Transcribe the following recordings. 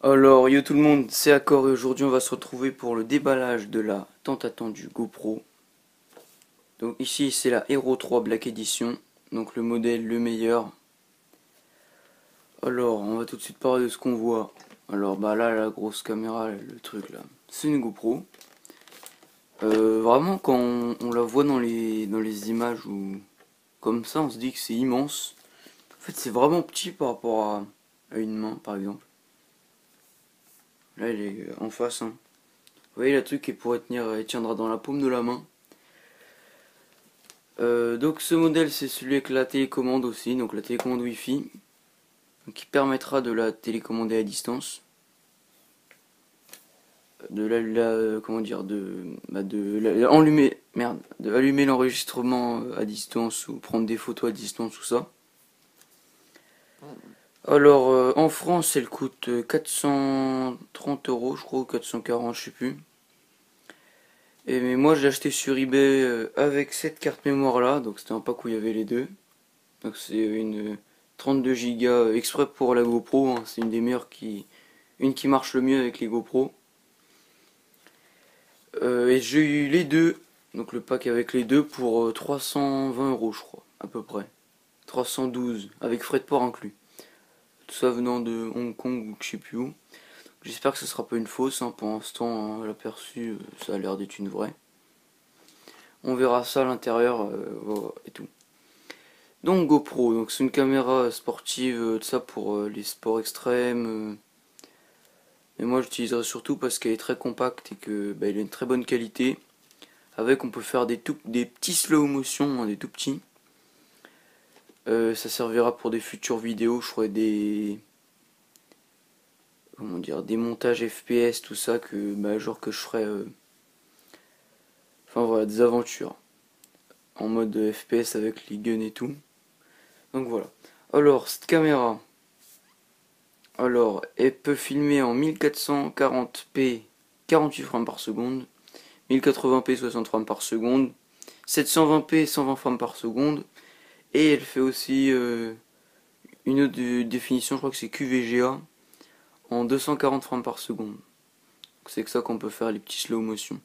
Alors, yo tout le monde, c'est Accor et aujourd'hui on va se retrouver pour le déballage de la tant attendue GoPro. Donc ici c'est la Hero 3 Black Edition, donc le modèle le meilleur. Alors, on va tout de suite parler de ce qu'on voit. Alors bah là la grosse caméra, le truc là, c'est une GoPro. Vraiment quand on la voit dans les images ou comme ça, on se dit que c'est immense. En fait c'est vraiment petit par rapport à une main par exemple. Là elle est en face, hein. Vous voyez, le truc elle pourrait tenir, elle tiendra dans la paume de la main. Donc ce modèle c'est celui avec la télécommande aussi, donc la télécommande Wi-Fi, qui permettra de la télécommander à distance, comment dire, de allumer l'enregistrement à distance ou prendre des photos à distance, tout ça. Alors en France elle coûte 430 € je crois, ou 440 je sais plus. Mais moi j'ai acheté sur eBay avec cette carte mémoire là, donc c'était un pack où il y avait les deux. Donc c'est une 32 Go exprès pour la GoPro, hein. C'est une des meilleures une qui marche le mieux avec les GoPro. Et j'ai eu les deux, donc le pack avec les deux pour 320 € je crois, à peu près. 312 avec frais de port inclus. Tout ça venant de Hong Kong ou je sais plus où. J'espère que ce sera pas une fausse, hein. Pour l'instant, à l'aperçu, ça a l'air d'être une vraie. On verra ça à l'intérieur et tout. Donc GoPro, donc c'est une caméra sportive, tout ça pour les sports extrêmes. Mais moi j'utiliserai surtout parce qu'elle est très compacte et que bah, elle a une très bonne qualité. Avec on peut faire des petits slow motion, hein, des tout petits. Ça servira pour des futures vidéos, je ferai comment dire, des montages FPS, tout ça que bah, genre que je ferai. Enfin voilà, des aventures en mode FPS avec les guns et tout. Donc voilà. Alors cette caméra, elle peut filmer en 1440p 48 frames par seconde, 1080p 60 frames par seconde, 720p 120 frames par seconde, et elle fait aussi une autre définition, je crois que c'est QVGA, en 240 frames par seconde. C'est que ça qu'on peut faire les petits slow motion.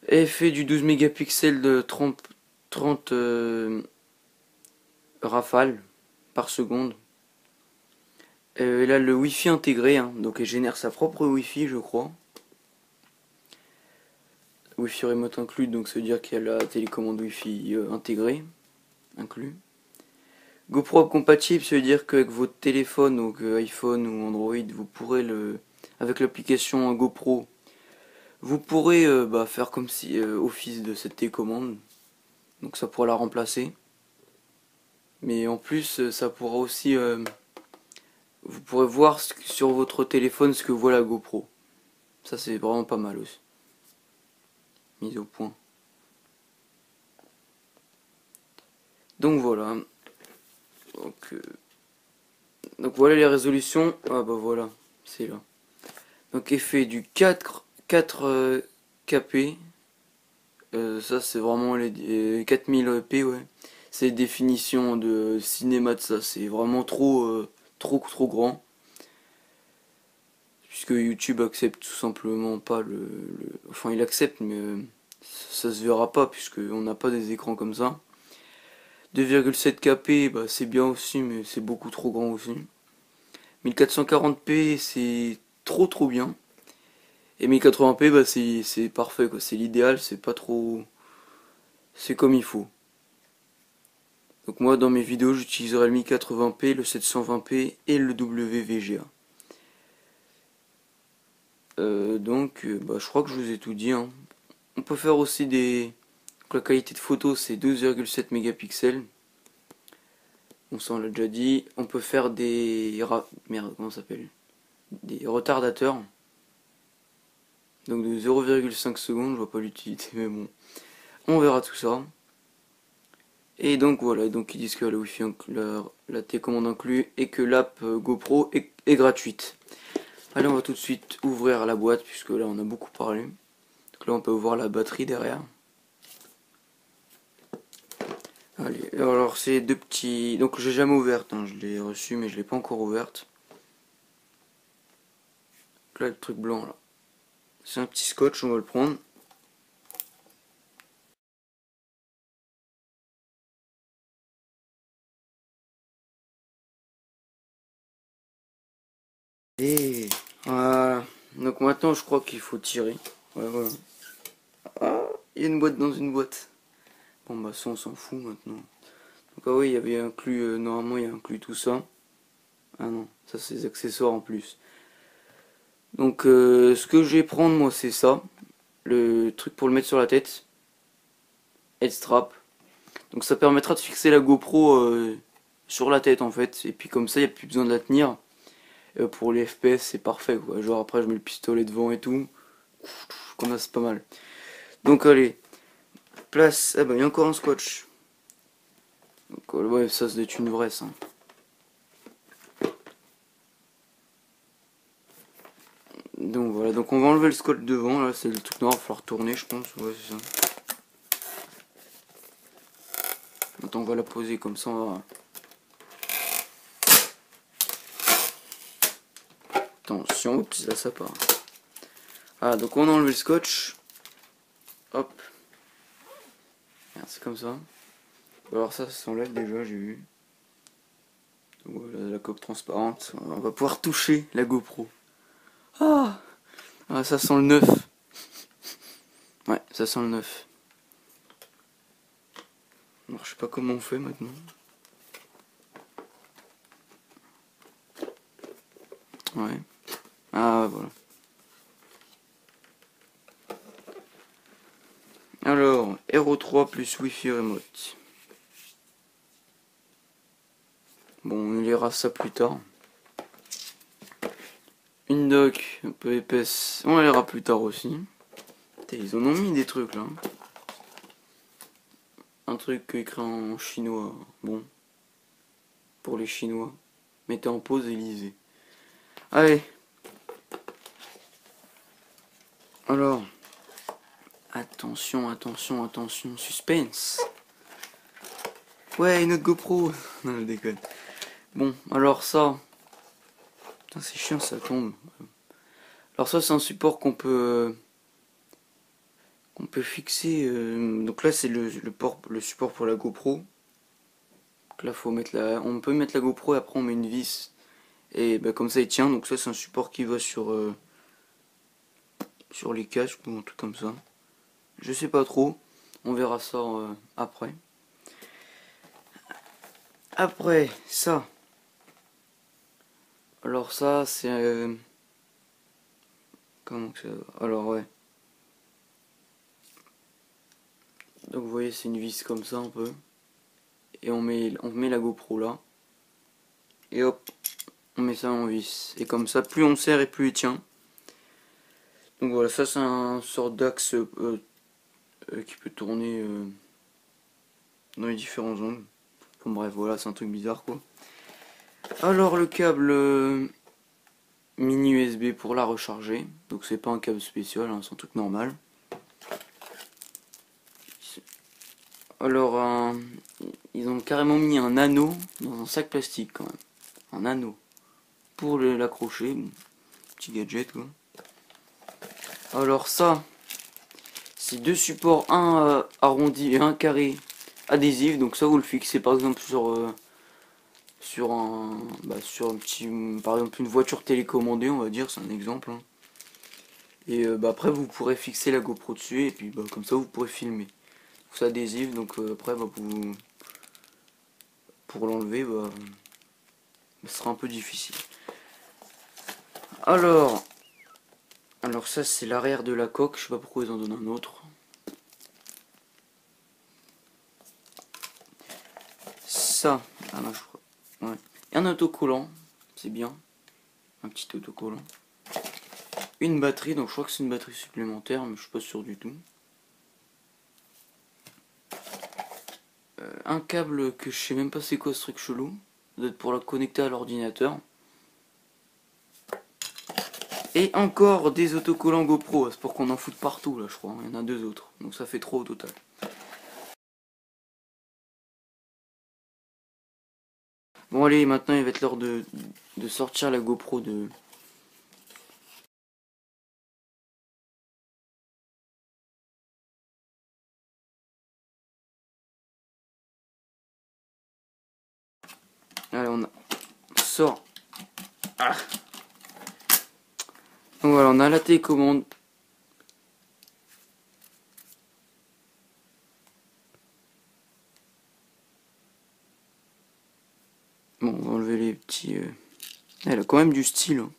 Et elle fait du 12 mégapixels de 30 rafales par seconde. Elle a le Wi-Fi intégré, hein, donc elle génère sa propre Wi-Fi, je crois. Wi-Fi remote inclus, donc ça veut dire qu'il y a la télécommande Wi-Fi intégrée, inclus. GoPro compatible, ça veut dire qu'avec votre téléphone, donc iPhone ou Android, vous pourrez avec l'application GoPro, vous pourrez bah, faire comme si office de cette télécommande, donc ça pourra la remplacer. Mais en plus, ça pourra aussi, vous pourrez voir sur votre téléphone ce que voit la GoPro. Ça c'est vraiment pas mal aussi. Mise au point. Donc voilà. Donc, donc voilà les résolutions. Ah bah voilà, c'est là. Donc effet du 4 kp. Ça c'est vraiment les 4000p, ouais. C'est définition de cinéma de ça, c'est vraiment trop grand. Puisque YouTube accepte tout simplement pas enfin il accepte mais ça se verra pas puisque on n'a pas des écrans comme ça. 2,7 kp bah, c'est bien aussi mais c'est beaucoup trop grand aussi. 1440p c'est trop bien. Et 1080p bah c'est parfait quoi, c'est l'idéal, c'est pas trop, c'est comme il faut. Donc moi dans mes vidéos j'utiliserai le 1080p, le 720p et le WVGA. Bah, je crois que je vous ai tout dit, hein. On peut faire aussi donc, la qualité de photo c'est 12,7 mégapixels. Bon ça on l'a déjà dit. On peut faire merde, comment ça s'appelle, des retardateurs. Donc de 0,5 secondes, je vois pas l'utilité mais bon. On verra tout ça. Et donc voilà, donc ils disent que la Wi-Fi la télécommande inclus et que l'app GoPro est gratuite. Allez, on va tout de suite ouvrir la boîte puisque là on a beaucoup parlé. Donc là on peut voir la batterie derrière. Allez, alors c'est deux petits. Donc j'ai jamais ouverte, hein. Je l'ai reçue mais je l'ai pas encore ouverte. Là, le truc blanc là. C'est un petit scotch, on va le prendre. Et voilà. Donc maintenant, je crois qu'il faut tirer. Ouais, voilà. Ah, il y a une boîte dans une boîte. Bon bah ça on s'en fout maintenant. Donc ah oui, il y avait inclus, normalement il y a inclus tout ça. Ah non, ça c'est des accessoires en plus. Donc ce que je vais prendre moi c'est ça. Le truc pour le mettre sur la tête. Head strap. Donc ça permettra de fixer la GoPro sur la tête en fait. Et puis comme ça il n'y a plus besoin de la tenir. Pour les FPS c'est parfait quoi. Genre après je mets le pistolet devant et tout. Comme ça c'est pas mal. Donc allez. Place. Ah bah il y a encore un scotch. Donc ouais ça doit être une vraie ça. Donc voilà, donc on va enlever le scotch devant, là c'est le truc noir, il va falloir tourner je pense, ouais c'est ça. Maintenant on va la poser comme ça, on va... Attention, oups, là ça part. Ah donc on a enlevé le scotch. Hop. C'est comme ça. Alors ça s'enlève déjà, j'ai vu. Donc voilà, la coque transparente. On va pouvoir toucher la GoPro. Ah, ah ça sent le neuf. Ouais, ça sent le neuf. Alors je sais pas comment on fait maintenant. Ouais. Ah voilà. Alors, Hero 3 plus Wi-Fi remote. Bon, on lira ça plus tard. Une dock un peu épaisse, on la lira plus tard aussi. Putain, ils en ont mis des trucs là. Un truc écrit en chinois. Bon, pour les Chinois. Mettez en pause et lisez. Allez. Alors. Attention, attention, attention. Suspense. Ouais, une autre GoPro. Non, je déconne. Bon, alors ça. Putain, c'est chiant, ça tombe. Alors ça, c'est un support qu'on peut fixer. Donc là, c'est le support pour la GoPro. Donc là, faut mettre on peut mettre la GoPro et après on met une vis. Et bah, comme ça, il tient. Donc ça, c'est un support qui va sur les casques ou un truc comme ça. Je sais pas trop. On verra ça après. Après, ça. Alors ça, c'est... comment que ça... Alors ouais. Donc vous voyez, c'est une vis comme ça un peu. Et on met la GoPro là. Et hop, on met ça en vis. Et comme ça, plus on serre et plus il tient. Donc voilà, ça c'est un sort d'axe qui peut tourner dans les différents angles. Bon bref, voilà, c'est un truc bizarre quoi. Alors le câble mini USB pour la recharger. Donc c'est pas un câble spécial, hein, c'est un truc normal. Alors ils ont carrément mis un anneau dans un sac plastique quand même. Un anneau. Pour l'accrocher. Petit gadget quoi. Alors ça, c'est deux supports, un arrondi et un carré adhésif. Donc ça vous le fixez par exemple sur un petit, par exemple une voiture télécommandée on va dire, c'est un exemple. Hein. Et après vous pourrez fixer la GoPro dessus et puis comme ça vous pourrez filmer. C'est adhésif donc après pour l'enlever ce sera un peu difficile. Alors ça c'est l'arrière de la coque, je sais pas pourquoi ils en donnent un autre. Ça, ah non, je crois. Ouais. Et un autocollant, c'est bien. Un petit autocollant. Une batterie, donc je crois que c'est une batterie supplémentaire, mais je suis pas sûr du tout. Un câble que je sais même pas c'est quoi ce truc chelou. Ça doit être pour la connecter à l'ordinateur. Et encore des autocollants GoPro, c'est pour qu'on en foute partout là je crois, il y en a deux autres, donc ça fait trop au total. Bon allez, maintenant il va être l'heure de sortir la GoPro Allez, on sort. Ah. Donc voilà, on a la télécommande. Bon, on va enlever les petits... Elle a quand même du style. Hein.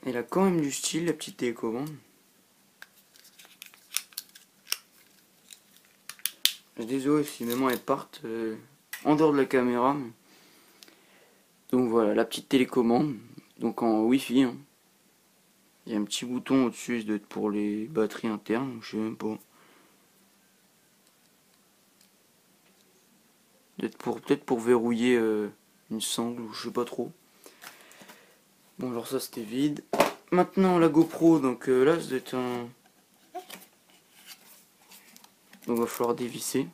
Elle a quand même du style, la petite télécommande. Désolé si maman elle parte en dehors de la caméra. Donc voilà, la petite télécommande. Donc en Wi-Fi. Hein. Il y a un petit bouton au-dessus, ça doit être pour les batteries internes, je sais même pas. Peut-être pour verrouiller une sangle, ou je sais pas trop. Bon, alors ça c'était vide. Maintenant la GoPro, donc là ça doit être un... Donc va falloir dévisser.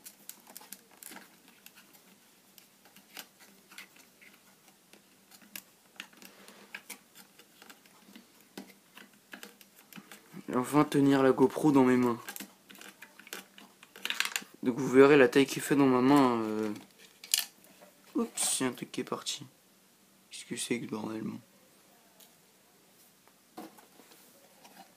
Et enfin tenir la GoPro dans mes mains. Donc vous verrez la taille qu'il fait dans ma main. Oups, il y a un truc qui est parti. Qu'est-ce que c'est que ce bordel?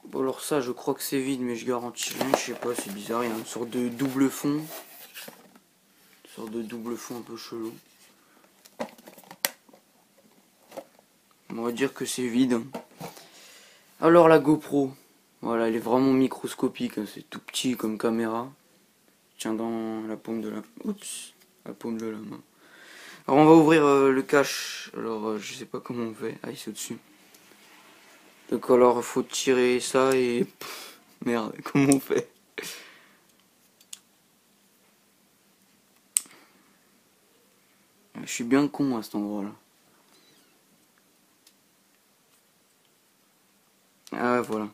Bon alors ça je crois que c'est vide mais je garantis rien, je sais pas, c'est bizarre, il y a une sorte de double fond. Une sorte de double fond un peu chelou. On va dire que c'est vide. Alors la GoPro, voilà, elle est vraiment microscopique, hein, c'est tout petit comme caméra. Tiens dans la paume de la... Oups, la paume de la main. Alors on va ouvrir le cache, alors je sais pas comment on fait, ah il est au-dessus. Donc alors il faut tirer ça et... Pff, merde, comment on fait? Je suis bien con à cet endroit là. Ah voilà.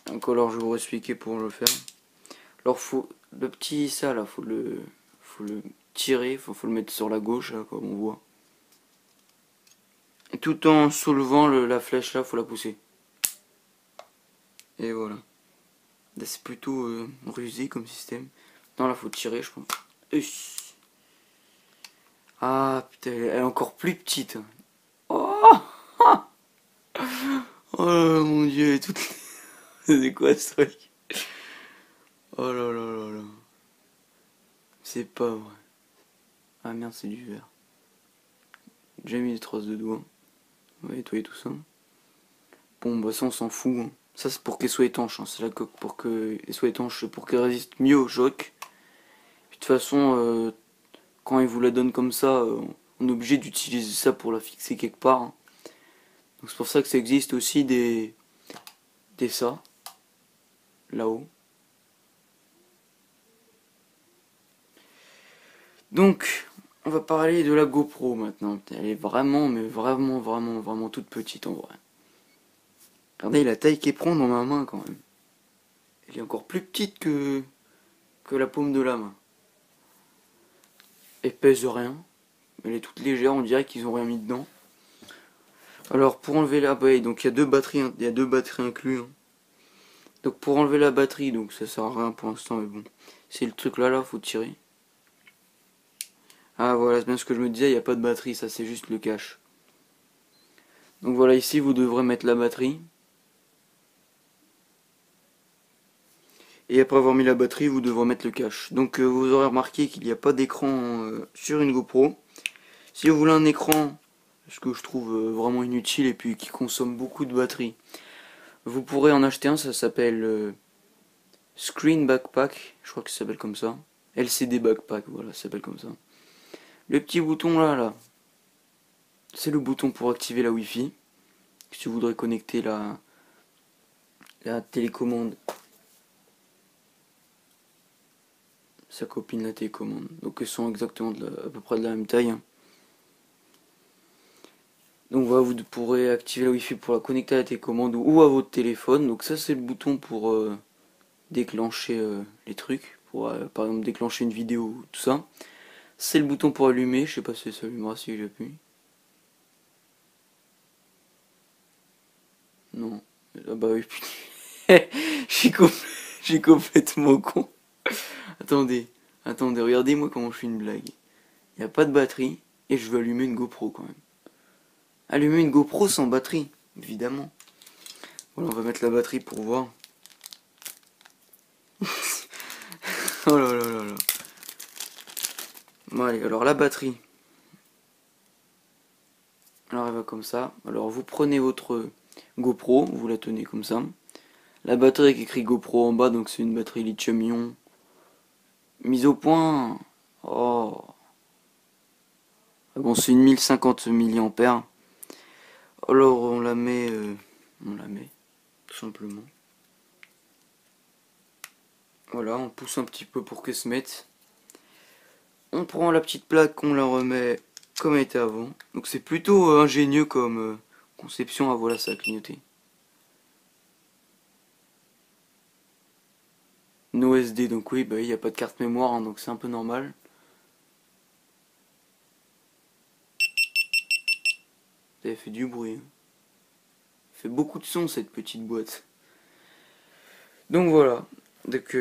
Donc alors je vais vous expliquer pour le faire. Alors faut le petit ça là, faut le tirer, faut le mettre sur la gauche là, comme on voit. Et tout en soulevant la flèche là, faut la pousser. Et voilà. Là c'est plutôt rusé comme système. Non là faut tirer je pense. Ah putain, elle est encore plus petite. Oh, oh là, mon dieu, elle est toute... C'est quoi ce truc? Oh là là là là. C'est pas vrai. Ah merde, c'est du verre. J'ai mis des traces de doigts. On va nettoyer tout ça. Bon, bah ça on s'en fout. Hein. Ça c'est pour qu'elle soit étanche. Hein. C'est la coque pour qu'elle soit étanche, pour qu'elle résiste mieux au choc. Puis, de toute façon, quand ils vous la donnent comme ça, on est obligé d'utiliser ça pour la fixer quelque part. Hein. Donc c'est pour ça que ça existe aussi des ça. Là-haut. Donc, on va parler de la GoPro maintenant. Elle est vraiment, mais vraiment, vraiment, vraiment toute petite en vrai. Regardez la taille qu'elle prend dans ma main quand même. Elle est encore plus petite que la paume de la main. Elle pèse rien. Elle est toute légère, on dirait qu'ils ont rien mis dedans. Alors pour enlever la batterie, donc il y a deux batteries, inclus. Hein. Donc pour enlever la batterie, donc ça sert à rien pour l'instant, mais bon. C'est le truc là, faut tirer. Ah voilà, c'est bien ce que je me disais, il n'y a pas de batterie, ça c'est juste le cache. Donc voilà, ici vous devrez mettre la batterie. Et après avoir mis la batterie, vous devrez mettre le cache. Donc vous aurez remarqué qu'il n'y a pas d'écran sur une GoPro. Si vous voulez un écran, ce que je trouve vraiment inutile et puis qui consomme beaucoup de batterie, vous pourrez en acheter un, ça s'appelle Screen Backpack, je crois que ça s'appelle comme ça. LCD Backpack, voilà, ça s'appelle comme ça. Le petit bouton là, c'est le bouton pour activer la Wi-Fi. Si vous voudrez connecter la télécommande, sa copine la télécommande. Donc elles sont exactement à peu près de la même taille. Donc voilà, vous pourrez activer la Wi-Fi pour la connecter à la télécommande ou à votre téléphone. Donc ça c'est le bouton pour déclencher les trucs, pour par exemple déclencher une vidéo, tout ça. C'est le bouton pour allumer, je sais pas si ça allumera si j'appuie. Non. Ah bah oui, putain. Je suis complet. J'ai complètement con. Attendez, attendez, regardez-moi comment je fais une blague. Il n'y a pas de batterie et je veux allumer une GoPro quand même. Allumer une GoPro sans batterie, évidemment. Voilà, on va mettre la batterie pour voir. Oh là là là là. Bon allez, alors la batterie. Alors elle va comme ça. Alors vous prenez votre GoPro, vous la tenez comme ça. La batterie qui écrit GoPro en bas, donc c'est une batterie lithium-ion. Mise au point. Oh. Ah bon, c'est une 1050 mAh. Alors on la met, tout simplement. Voilà, on pousse un petit peu pour qu'elle se mette. On prend la petite plaque, on la remet comme elle était avant. Donc c'est plutôt ingénieux comme conception. Ah voilà, ça a clignoté. No SD, donc oui, bah il n'y a pas de carte mémoire, hein, donc c'est un peu normal. Ça fait du bruit. Hein. Ça fait beaucoup de son cette petite boîte. Donc voilà. Donc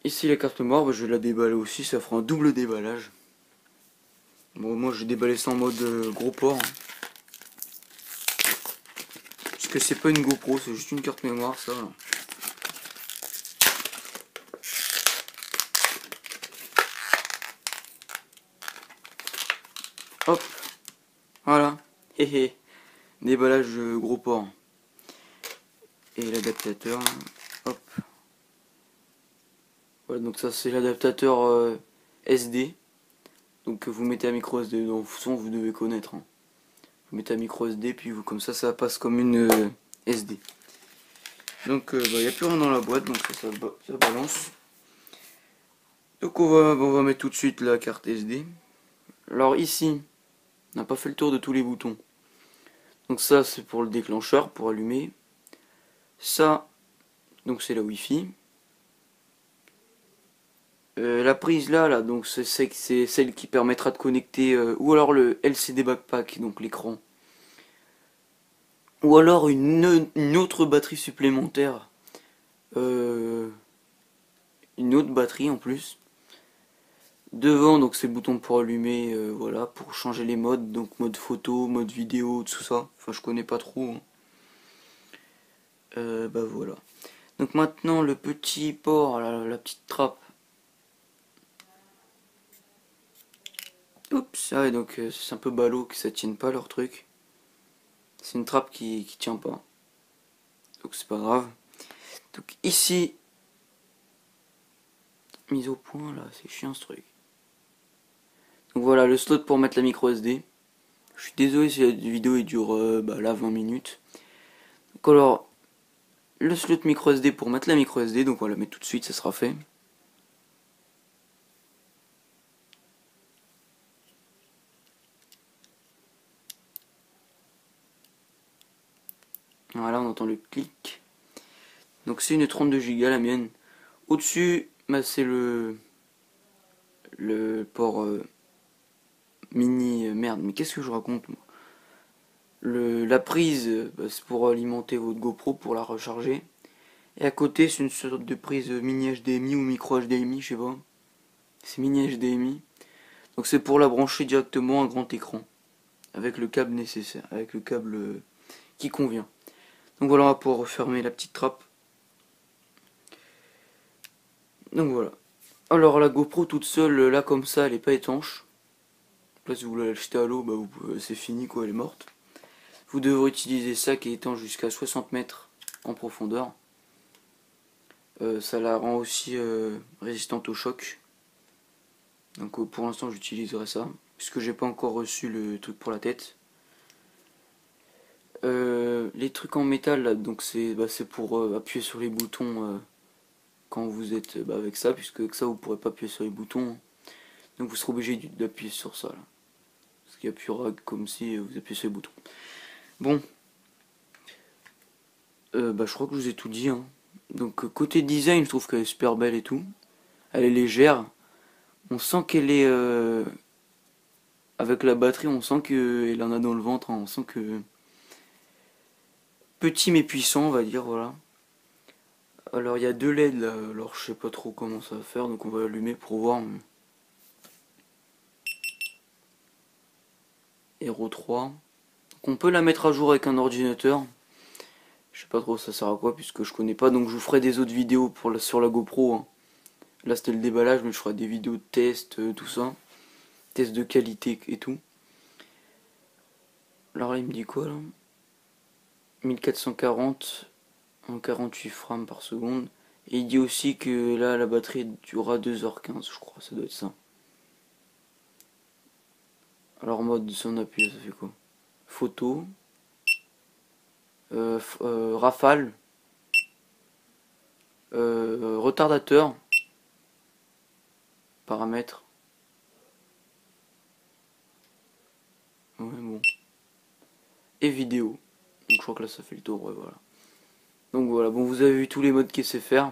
ici la carte mémoire, bah, je vais la déballer aussi, ça fera un double déballage. Bon, moi je vais déballer ça en mode gros port. Hein. Parce que c'est pas une GoPro, c'est juste une carte mémoire, ça. Hop, voilà. Hé déballage gros port. Et l'adaptateur. Hop. Voilà, donc ça c'est l'adaptateur SD. Donc vous mettez un micro SD, dans le son vous devez connaître. Hein. Vous mettez un micro SD, puis vous, comme ça passe comme une SD. Donc il n'y a plus rien dans la boîte, donc ça balance. Donc on va mettre tout de suite la carte SD. Alors ici, on n'a pas fait le tour de tous les boutons. Donc ça c'est pour le déclencheur, pour allumer. Ça, donc c'est la Wi-Fi. La prise là, donc c'est celle qui permettra de connecter, ou alors le LCD backpack, donc l'écran. Ou alors une autre batterie supplémentaire. Une autre batterie en plus. Devant, donc c'est le bouton pour allumer, voilà, pour changer les modes, donc mode photo, mode vidéo, tout ça. Enfin, je connais pas trop. Hein. Bah voilà. Donc maintenant, le petit port, la petite trappe. Oups, ah ouais, donc c'est un peu ballot que ça tienne pas leur truc. C'est une trappe qui tient pas. Donc c'est pas grave. Donc ici, mise au point là, c'est chiant ce truc. Donc voilà, le slot pour mettre la micro SD. Je suis désolé si la vidéo dure là 20 minutes. Donc alors, le slot micro SD pour mettre la micro SD, donc on va la mettre tout de suite, ça sera fait. Voilà, on entend le clic. Donc c'est une 32 Go la mienne. Au-dessus, bah, c'est le port mini. Merde, mais qu'est-ce que je raconte moi la prise, bah, c'est pour alimenter votre GoPro, pour la recharger. Et à côté, c'est une sorte de prise mini HDMI ou micro HDMI, je sais pas. C'est mini HDMI. Donc c'est pour la brancher directement à un grand écran. Avec le câble nécessaire, avec le câble qui convient. Donc voilà, on va pouvoir refermer la petite trappe. Donc voilà. Alors la GoPro toute seule, là comme ça, elle est pas étanche. Là si vous voulez l'acheter à l'eau, bah, c'est fini quoi, elle est morte. Vous devrez utiliser ça qui est étanche jusqu'à 60 mètres en profondeur. Ça la rend aussi résistante au choc. Donc pour l'instant j'utiliserai ça. Puisque j'ai pas encore reçu le truc pour la tête. Les trucs en métal là, donc c'est pour appuyer sur les boutons quand vous êtes avec ça, puisque avec ça vous pourrez pas appuyer sur les boutons. Donc vous serez obligé d'appuyer sur ça là. Parce qu'il appuiera comme si vous appuyez sur les boutons. Bon. Je crois que je vous ai tout dit. Hein. Donc côté design, je trouve qu'elle est super belle et tout. Elle est légère. On sent qu'elle est... avec la batterie, on sent qu'elle en a dans le ventre. Hein. On sent que... Petit mais puissant, on va dire, voilà. Alors il y a deux LED là, alors je sais pas trop comment ça va faire, donc on va allumer pour voir. Hero 3. Donc on peut la mettre à jour avec un ordinateur. Je sais pas trop ça sert à quoi puisque je connais pas, donc je vous ferai des autres vidéos sur la GoPro, hein. Là c'était le déballage, mais je ferai des vidéos de test, tout ça. Test de qualité et tout. Alors là il me dit quoi là? 1440 en 48 frames par seconde. Et il dit aussi que là la batterie durera 2h15 je crois, ça doit être ça. Alors mode si on appuie ça fait quoi? Photo. Rafale. Retardateur. Paramètres. Ouais bon. Et vidéo. Donc je crois que là ça fait le tour, ouais voilà. Donc voilà, bon vous avez vu tous les modes qu'il sait faire.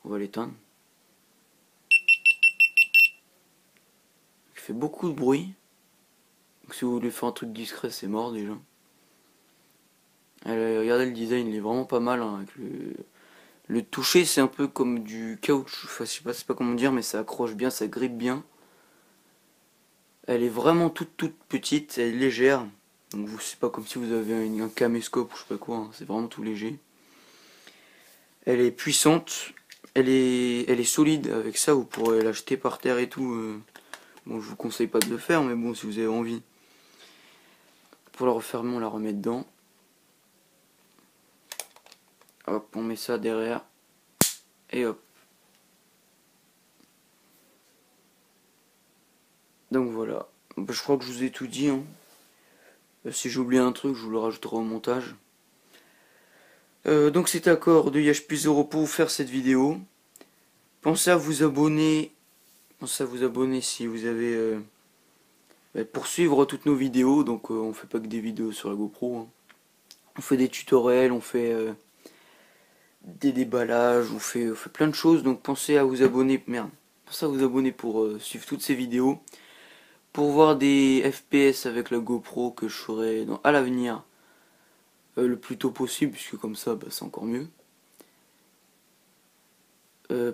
On va l'éteindre. Il fait beaucoup de bruit. Donc si vous voulez faire un truc discret c'est mort déjà. Allez, regardez le design, il est vraiment pas mal, hein, avec le toucher c'est un peu comme du caoutchouc, enfin je sais pas comment dire, mais ça accroche bien, ça grippe bien. Elle est vraiment toute petite, elle est légère. Donc c'est pas comme si vous avez un caméscope ou je sais pas quoi, hein, c'est vraiment tout léger. Elle est puissante, elle est solide, avec ça vous pourrez l'acheter par terre et tout. Bon je vous conseille pas de le faire, mais bon si vous avez envie. Pour la refermer on la remet dedans. Hop, on met ça derrière. Et hop. Donc voilà. Bah, je crois que je vous ai tout dit, hein. Si j'ai oublié un truc, je vous le rajouterai au montage. Donc c'est accord de Yash Plus Euro pour vous faire cette vidéo. Pensez à vous abonner. Pensez à vous abonner si vous avez... pour suivre toutes nos vidéos. Donc on fait pas que des vidéos sur la GoPro, hein. On fait des tutoriels, on fait des déballages, on fait plein de choses. Donc pensez à vous abonner. Merde. Pensez à vous abonner pour suivre toutes ces vidéos. Pour voir des FPS avec la GoPro que je ferai à l'avenir. Le plus tôt possible, puisque comme ça bah, c'est encore mieux.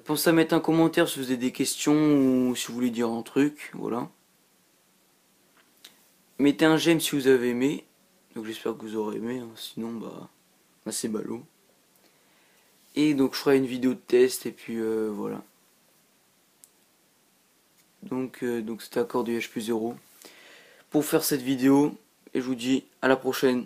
Pensez à mettre un commentaire si vous avez des questions ou si vous voulez dire un truc, voilà. Mettez un j'aime si vous avez aimé, donc j'espère que vous aurez aimé, hein. Sinon bah c'est ballot. Et donc je ferai une vidéo de test et puis voilà. Donc c'était accord du H plus 0 pour faire cette vidéo et je vous dis à la prochaine.